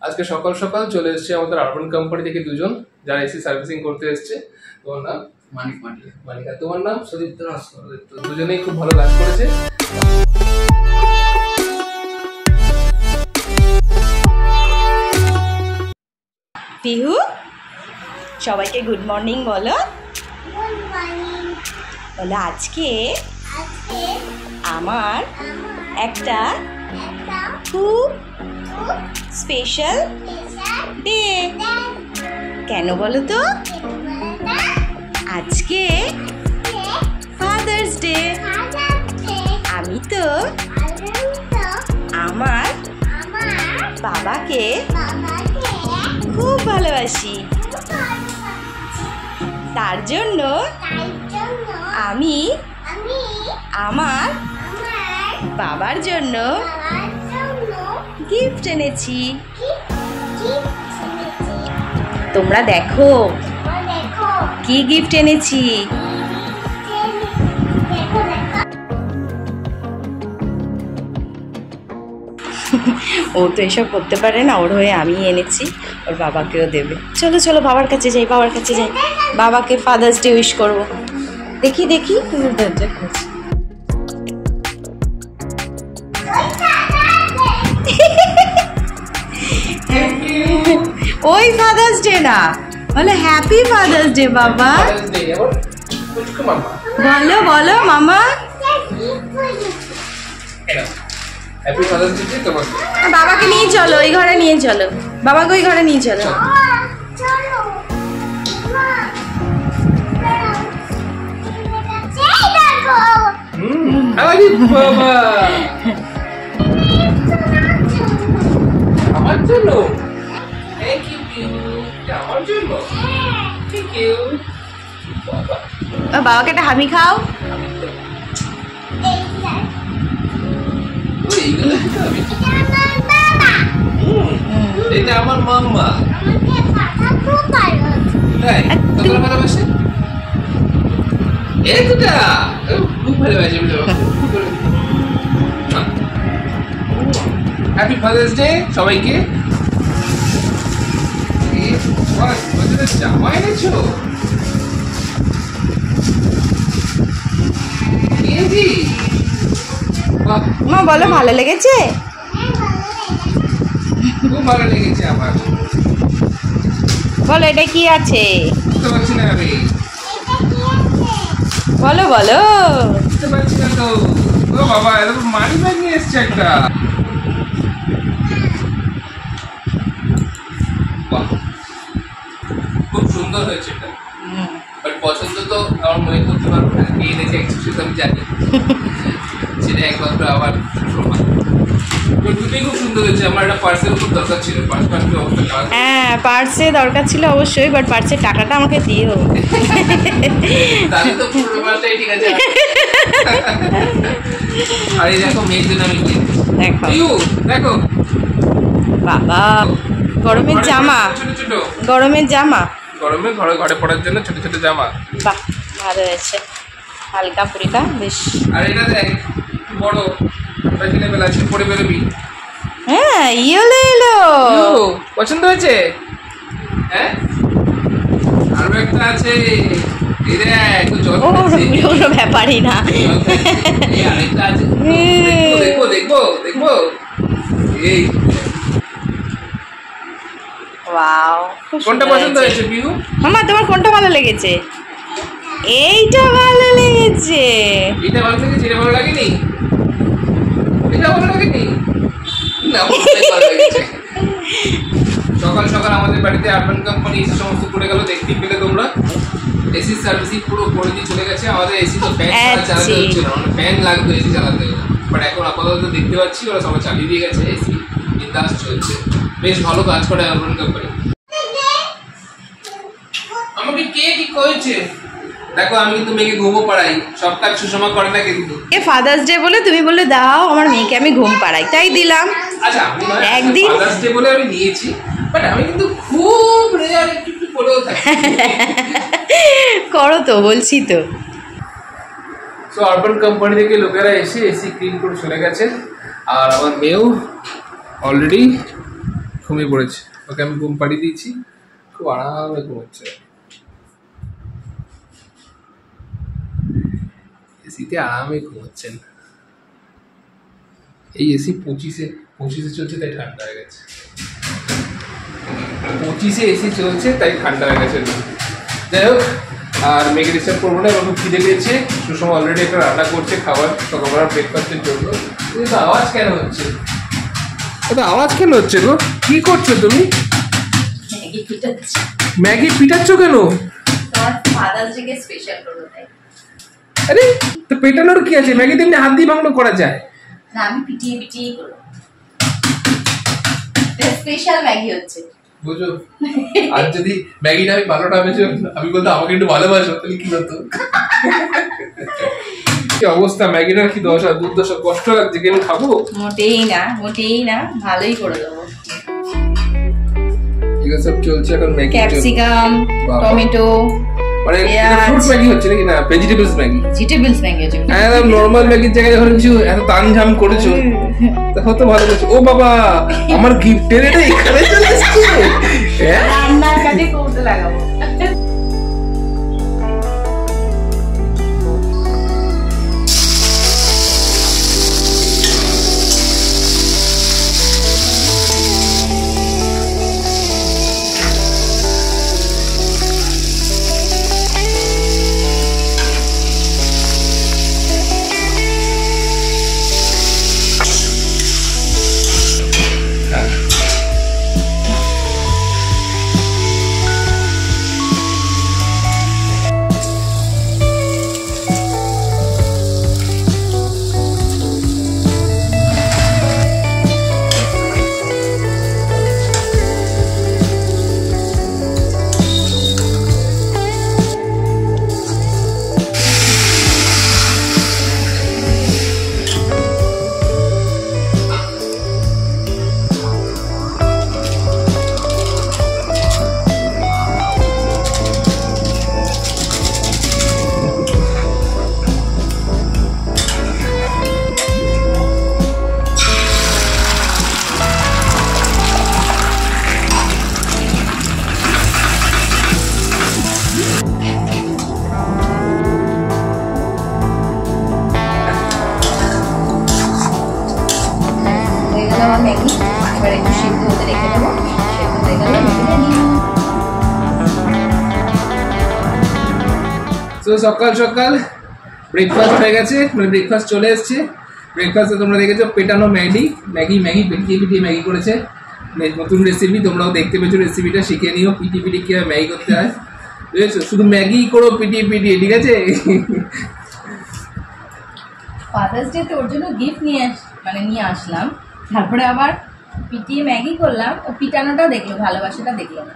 আজকে সকাল সকাল চলে এসেছে আমাদের আরবান কোম্পানি থেকে দুজন যারা এসি সার্ভিসিং করতে এসেছে। তোমার নাম? মানিক মাটিয়া। মানিকা। তোমার নাম? সুদীপ্ত নস্কর। দুজনেই খুব ভালো কাজ করেছে। পিহু, সবাইকে গুড মর্নিং বলো। বলো আজকে আমার একটা খুব স্পেশাল ডে। কেন বলো তো? আজকে ফাদার্স ডে। আমি তো আমার বাবাকে খুব ভালোবাসি। তার জন্য আমি আমার বাবার জন্য গিফট এনেছি। তোমরা দেখো কি গিফট এনেছি। ও তো এসব করতে পারে না, ওর হয়ে আমি এনেছি, ওর বাবাকেও দেবে। চলো চলো বাবার কাছে যাই, বাবার কাছে যাই, বাবাকে ফাদার্স ডে উইশ করবো। দেখি দেখি ওই ফাদার্স ডে না, বলো হ্যাপি ফাদার্স ডে বাবা। বলো বলো মামা। বাবাকে নিয়ে চলো, ওই ঘরে নিয়ে চলো, বাবাকে ওই ঘরে নিয়ে চলো। আমার জন্য? Thank you. আমার জন্য? Thank you. বাবাকে একটা হামি খাও। এটা আমার মাম্মা। খুব ভালোবাসে এটা, খুব ভালোবাসে। হ্যাপি ফাদার্স ডে সবাইকে। জামা এনেছো? মা বলো ভালো লেগেছে? খুব ভালো লেগেছে আমার। বলো এটা কি আছে? বুঝতে পারছি না আমি। বলো বলো। বুঝতে পারছি না তো। ও বাবা, এরকম মানি ব্যাগ নিয়ে এসছে একটা। খুব সুন্দর হয়েছে এটা। বাট পছন্দ তো আমার মনে করতে পারবো না, কে এনেছে অ্যাকচুয়ালি আমি জানি সেটা একমাত্র আমার প্রমাণ। খুব সুন্দর হয়েছে। আমার একটা পার্সেল খুব দরকার ছিল। হ্যাঁ পার্সে দরকার ছিল অবশ্যই, বাট পার্সের টাকাটা আমাকে দিও। তাহলে তো পুরো মাসটাই ঠিক আছে। আর এই দেখো মেয়ের জন্য আমি দেখো দেখো বাবা, গরমের জামা, ছোট ছোট গরমের জামা, গরমে ঘরে ঘরে পড়ার জন্য ছোট ছোট জামা। বাহ ভালো হয়েছে, হালকা ফুলকা বেশ। আর এটা দেখ বড়, ওটা কিনে বেলা আছে, পরে বেরোবি। হ্যাঁ ইয়েলো এলো, পছন্দ হয়েছে? হ্যাঁ আরো একটা আছে, কোনো ব্যাপারই না। দেখবো দেখবো দেখবো। এই ওয়াও, কোনটা পছন্দ হয়েছে পিহু? মামা তোমার কোনটা ভালো লেগেছে? এইটা ভালো লেগেছে। এটা ভালো লেগেছে? এটা ভালো লাগেনি? এটা ভালো লাগেনি? না ভালো লেগেছে। সকাল সকাল আমাদের বাড়িতে আরবান কোম্পানি এসি সমস্ত করে গেল, দেখতে পেলে তোমরা। এসি সার্ভিসিং পুরো করে দিয়ে চলে গেছে। আমাদের এসি তো ফ্যান চালাতে হচ্ছে না, মানে ফ্যান লাগতো এসি চালাতে, বাট এখন আপাতত দেখতে পাচ্ছি ওরা সবাই চালিয়ে দিয়ে গেছে। এসি বিন্দাস চলছে, বেশ ভালো কাজ করে আরবান কোম্পানি। আমাকে কে কি করেছে দেখো, আমি কিন্তু মেয়েকে ঘুমও পাড়াই, সব কাজ সুষমা করে না কিন্তু। ফাদার্স ডে বলে তুমি বললে দাও আমার মেয়েকে আমি ঘুম পাড়াই, তাই দিলাম। আচ্ছা একদিন ফাদার্স ডে বলে আমি নিয়েছি, বাট আমি কিন্তু খুব রেয়ার একটু একটু করেও থাকি। করো তো, বলছি তো। সো আরবান কোম্পানি থেকে লোকেরা এসে এসি ক্লিন করে চলে গেছে, আর আমার মেয়েও অলরেডি ঘুমিয়ে পড়েছে, ওকে আমি ঘুম পাড়িয়ে দিয়েছি, খুব আরামে ঘুমাচ্ছে। এসিতে আরামে ঘুমাচ্ছেন। এই এসি 25-এ চলছে তাই ঠান্ডা হয়ে গেছে। 25-এ এসি চলছে তাই ঠান্ডা হয়ে গেছে। যাই হোক, আর মেয়েকে ডিস্টার্ব করবো না, এবং খিদে পেয়েছে। সুষমা অলরেডি একটা রান্না করছে খাবার সকালবেলা ব্রেকফাস্টের জন্য। কিন্তু আওয়াজ কেন হচ্ছে? আওয়াজ কেন হচ্ছে গো? কি করছো তুমি? ম্যাগি পিটাচ্ছ কেন? আরে তো পেটানোর কি আছে? ম্যাগি তেমনি হাত দিয়ে ভাঙলো করা যায় না, আমি পিটিয়ে পিটিয়ে করব। স্পেশাল ম্যাগি হচ্ছে, বুঝো? আর যদি ম্যাগিটা আমি ভালোটা আমি বলতো আমাকে একটু ভালোবাসো, তাহলে কি হতো? কি অবস্থা, ম্যাগিটার কি দশা দুর্দশা, কষ্ট লাগছে, কি আমি খাবো? মোটেই না, ভালোই করে দেবো। এগুলো সব চলছে এখন। ম্যাগি, ক্যাপসিকাম, টমেটো, মানে ফ্রুট ম্যাগি হচ্ছে নাকি? না, ভেজিটেবলস ম্যাগি হচ্ছে। হ্যাঁ, নরমাল ম্যাগির জায়গায় যখন কিছু এত তামঝাম করেছো তখন তো ভালো লাগছে। ও বাবা, আমার গিফটের এটা এখানে চলে এসেছে। রান্নার কাজে কৌটো লাগাবো। ম্যাগি এবার একটু সিদ্ধ হতে রেখে দেবো। সিদ্ধ হয়ে গেলে তো সকাল সকাল ব্রেকফাস্ট হয়ে গেছে, মানে ব্রেকফাস্ট চলে এসছে। ব্রেকফাস্টে তোমরা দেখেছো পেটানো ম্যাগি পিটিয়ে ম্যাগি করেছে। নতুন রেসিপি, তোমরাও দেখতে পেয়েছো, রেসিপিটা শিখে নিও। পিটি কীভাবে ম্যাগি করতে হয়, বুঝেছো? শুধু ম্যাগি করো পিটিয়ে, ঠিক আছে? ফাদার্স ডে তে ওর জন্য গিফট নিয়ে আসলাম, তারপরে আবার পিটিয়ে ম্যাগি করলাম। ও পিটানোটা দেখলো, ভালোবাসাটা দেখলো না।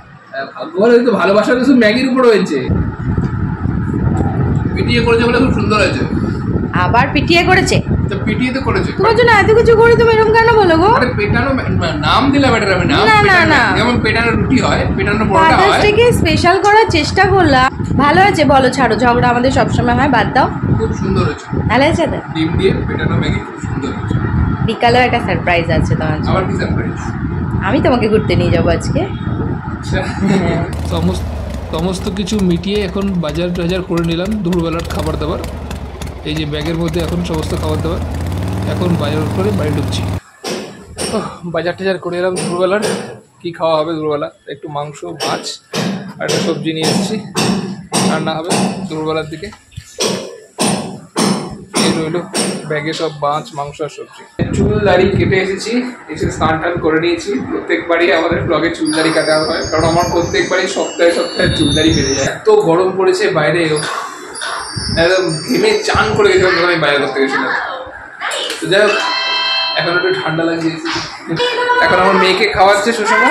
ভালোবাসাটা শুধু ম্যাগির উপর হয়েছে। পিটিয়ে করেছে বলে খুব সুন্দর হয়েছে। আবার পিটিয়ে করেছে, তো পিটিয়ে তো করেছে। তোমার জন্য এত কিছু করে তুমি এরকম কেন বলো গো? আরে পেটানো নাম দিলাম, এটা আমি নাম। না, যেমন পেটানো রুটি হয়, পেটানো পরোটা হয়। ফাদার্স ডে কে স্পেশাল করার চেষ্টা করলাম। ভালো হয়েছে, বলো, ছাড়ো, ঝগড়া আমাদের সবসময় হয়, বাদ দাও। খুব সুন্দর হয়েছে, ভালো হয়েছে তো? ডিম দিয়ে পেটানো ম্যাগি খুব সুন্দর হয়েছে। বিকালেও একটা সারপ্রাইজ আছে তোমার জন্য। আবার কি সারপ্রাইজ? আমি তোমাকে ঘুরতে নিয়ে যাবো আজকে। সমস্ত কিছু মিটিয়ে এখন বাজার টাজার করে নিলাম দুপুরবেলার খাবার দাবার। এই যে ব্যাগের মধ্যে এখন সমস্ত খাবার দাবার, এখন বাজার করে বাড়ি ঢুকছি। বাজার টাজার করে এলাম দুপুরবেলার। কী খাওয়া হবে দুপুরবেলা? একটু মাংস, মাছ আর একটা সবজি নিয়ে এসেছি, রান্না হবে দুপুরবেলার দিকে। এই রইলো ব্যাগে সব মাছ, মাংস আর সবজি। চুল দাড়ি কেটে এসেছি, এসে স্নান টান করে নিয়েছি। প্রত্যেকবারই আমাদের ব্লগে চুল দাড়ি কাটা হয়, কারণ আমার প্রত্যেকবারই সপ্তাহে চুল দাড়ি বেড়ে যায়। এত গরম পড়েছে বাইরে, একদম ঘেমে চান করে গেছিলাম যখন আমি বাইরে করতে গেছিলাম। তো যাই হোক, এখন একটু ঠান্ডা লাগছে। এখন আমার মেয়েকে খাওয়াচ্ছে সুষমা,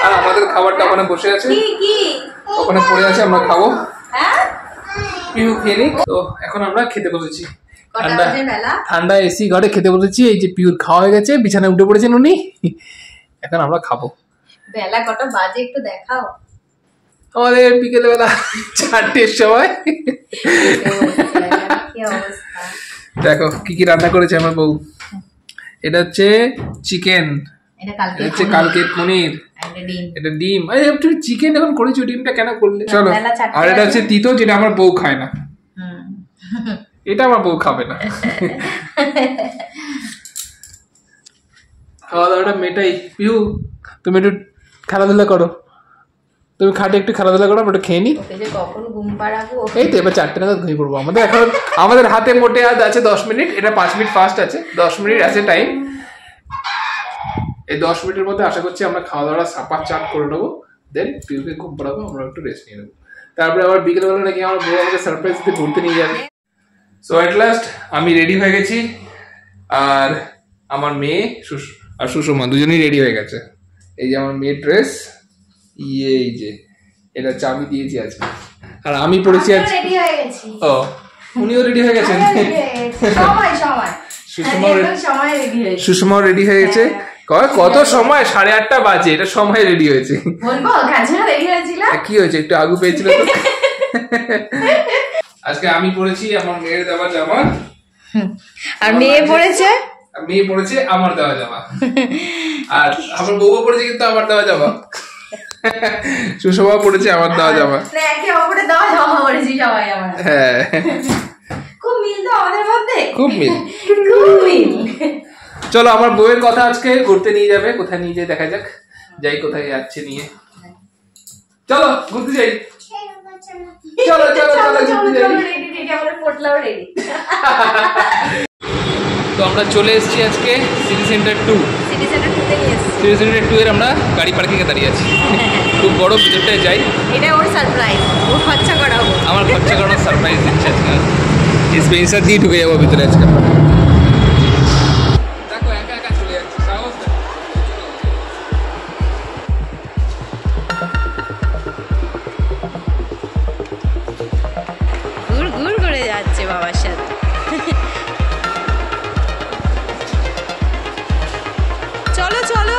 আর আমাদের খাবারটা ওখানে বসে আছে, ওখানে পড়ে আছে, আমরা খাবো। পিউ খেয়ে নিক। তো এখন আমরা খেতে বসেছি, ঠান্ডা এসি ঘরে খেতে বসেছি। এই যে পিউর খাওয়া হয়ে গেছে, বিছানায় উঠে পড়েছেন উনি, এখন আমরা খাবো। বেলা কটা বাজে একটু দেখাও? আমাদের বিকেল বেলা 4টের সময়। দেখো কি কি রান্না করেছে আমার বউ। এটা হচ্ছে চিকেন, হচ্ছে কালকে পনির, এটা ডিম। আরে একটু চিকেন এখন করেছো, ডিমটা কেন করলে? চলো। আর এটা হচ্ছে তিতো, যেটা আমার বউ খায় না, এটা আমার বউ খাবে না। খাওয়া দাওয়াটা মেটাই। পিহু তুমি একটু খেলাধুলা করো, তুমি খাটে একটু খেলাধুলা করো, আমরা খেয়ে নি। এই তো এবার 4টে নাগাদ ঘুমিয়ে পড়বো। আমাদের হাতে মোটে আজ আছে 10 মিনিট, এটা 5 মিনিট ফাস্ট আছে, 10 মিনিট আছে টাইম। এই 10 মিনিটের মধ্যে আশা করছি আমরা খাওয়া দাওয়া সাপার চাট করে নেবো, দেন পিউকে ঘুম পাড়াবো, আমরা একটু রেস্ট নিয়ে নেবো। তারপরে আবার বিকেলবেলা নাকি আমার বউ আমাকে সারপ্রাইজ দিয়ে ঘুরতে নিয়ে যাবে। সো এট লাস্ট আমি রেডি হয়ে গেছি, আর আমার মেয়ে আর সুষমা দুজনেই রেডি হয়ে গেছে। এই যে আমার মেয়ের ড্রেস, এই যে এটা চাবি দিয়েছি আজকে, আর আমি পড়েছি আজ। ও উনিও রেডি হয়ে গেছেন, সুষমাও রেডি হয়ে গেছে। কত সময়? 8:30 বাজে, এটা সময় রেডি হয়েছে। কি হয়েছে, একটু আগু পেয়েছিল তো। আজকে আমি পড়েছি আমার মেয়ের দেওয়া জামা, আর মেয়ে পড়েছে আমার দেওয়া জামা, আর আমার বউ পড়েছে কিন্তু আমার দেওয়া জামা। সুষমা পড়েছে আমার দেওয়া জামা। হ্যাঁ, খুব মিল। চলো আমার বউয়ের কথা আজকে ঘুরতে নিয়ে যাবে, কোথায় নিয়ে যায় দেখা যাক, যাই কোথায় যাচ্ছে নিয়ে। চলো ঘুরতে যাই, চলো তো আমরা চলে এসেছি আজকে সিটি সেন্টার 2 এর আমরা গাড়ি পার্কিং এ দাঁড়িয়ে আছি। খুব বড়, ভিতরটায় যাই। এটা ওর সারপ্রাইজ, ও খরচা করাবো, আমার খরচা করানোর সারপ্রাইজ দিচ্ছে আজকে। স্পেন্সার দিয়ে ঢুকে যাবো ভিতরে আজকে। দেখো একা একা চলে যাচ্ছে, সাহস ঘুর করে যাচ্ছে বাবার সাথে। চলো চলো,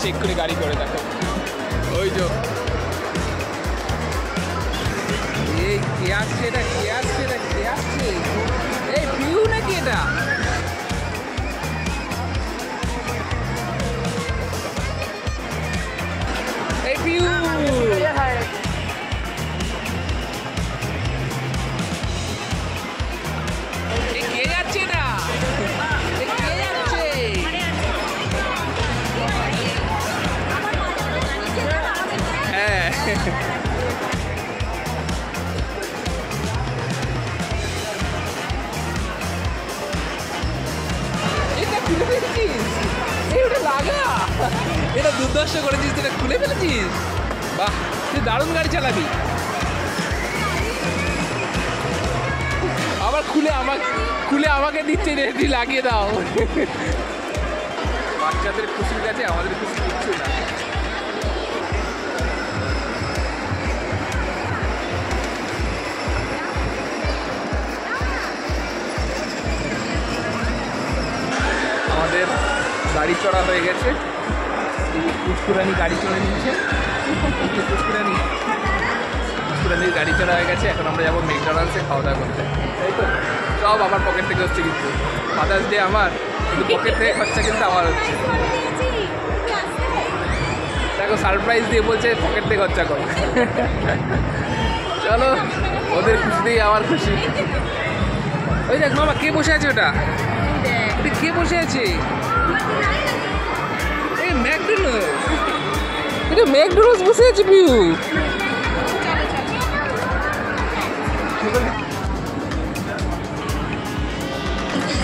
চেক করে গাড়ি করে দেখো, ওই যে এই কে আসছে, এটা কে আসছে, এটা কে আসছে, এই পিউ নাকি এটা? এই পিউ কে যাচ্ছে, এটা কে যাচ্ছে? হ্যাঁ এটা খুলে ফেলেছিস, এটা লাগা, এটা দুর্দর্শ করেছিস, এটা খুলে ফেলেছিস। বাহ, তুই দারুণ গাড়ি চালাবি। আবার খুলে আমাকে দিচ্ছে, তুই লাগিয়ে দাও। বাচ্চাদের খুশির কাছে আমাদের খুশি কিচ্ছু না। আমাদের গাড়ি চড়া হয়ে গেছে, পুষ্কুরানি গাড়ি চড়ে নিয়েছে, পুষ্কুরানির গাড়ি চড়া হয়ে গেছে। এখন আমরা যাবো ম্যাকডোনাল্ডসে খাওয়া দাওয়া করতে, তাই তো? সব আমার পকেট থেকে হচ্ছে, কিন্তু ফাদার্স ডে আমার, কিন্তু পকেট থেকে খরচা কিন্তু আমার হচ্ছে। দেখো সারপ্রাইজ দিয়ে বলছে পকেট থেকে খরচা করো। চলো, ওদের খুশিতেই আমার খুশি। ওই দেখ মামা, কে বসে আছে? ওটা কে বসে আছে? এই ম্যাকডোনাল্ডস, এটা ম্যাকডোনাল্ডস বসে আছে পিউ।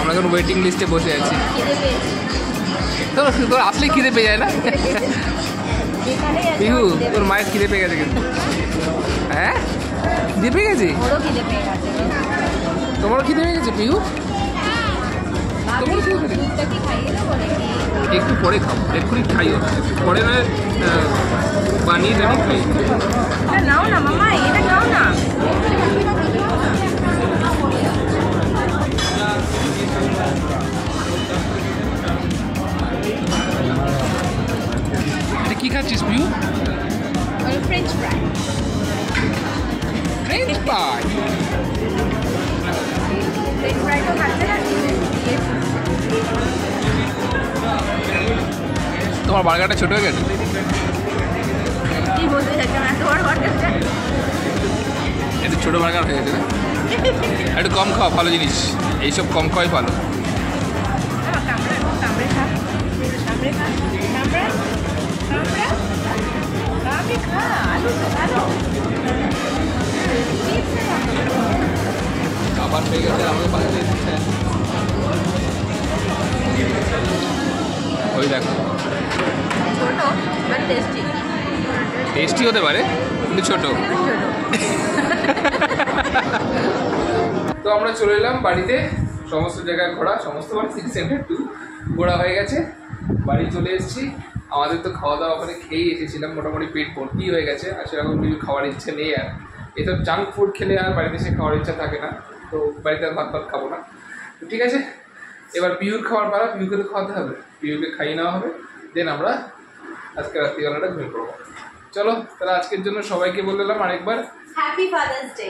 আমরা এখন ওয়েটিং লিস্টে বসে আছি। তোর আসলে খিদে পেয়ে যায় না পিহু? তোর মায়ের খিদে পেয়ে গেছে কিন্তু। হ্যাঁ, খিদে পেয়ে গেছে? তোমারও খিদে পেয়ে গেছে পিহু? তোমার খিদে পেয়ে গেছে? একটু পরে খাও, এক্ষুনি খাইও না, একটু পরে নয় বানিয়ে দেবো খাই। নাও না মামা, এটা নাও না। এটা কি খাচ্ছিস Pihu? French fry. French fry? French fry তো খাচ্ছে না। তোমার বার্গারটা ছোট হয়ে গেছে। কি বলতে চাচ্ছেন? এত বড় বার্গার? একটু ছোটো বার্গার হয়ে গেছে না? একটু কম খাওয়া ভালো জিনিস, এইসব কম খাওয়াই ভালো। খাবার পেয়ে গেছে, আমাকে পাশে দিচ্ছে। ওই দেখো, টেস্টি হতে পারে কিন্তু ছোট। তো আমরা চলে এলাম বাড়িতে, সমস্ত জায়গায় ঘোরা, সমস্ত মানে সিটি সেন্টার টু ঘোরা হয়ে গেছে, বাড়ি চলে এসেছি। আমাদের তো খাওয়া দাওয়া ওখানে খেয়েই এসেছিলাম, মোটামুটি পেট ভর্তি হয়ে গেছে, আর সেরকম কিছু খাওয়ার ইচ্ছে নেই। আর এসব জাঙ্ক ফুড খেলে আর বাড়িতে এসে খাওয়ার ইচ্ছা থাকে না, তো বাড়িতে আর ভাত খাবো না। তো ঠিক আছে, এবার পিউর খাওয়ার পারা, পিউকে তো খাওয়াতে হবে, পিউকে খাইয়ে নেওয়া হবে, দেন আমরা আজকে রাত্রিবেলাটা ঘুমিয়ে পড়বো। চলো তাহলে আজকের জন্য সবাইকে বলে দিলাম আরেকবার হ্যাপি ফাদার্স ডে।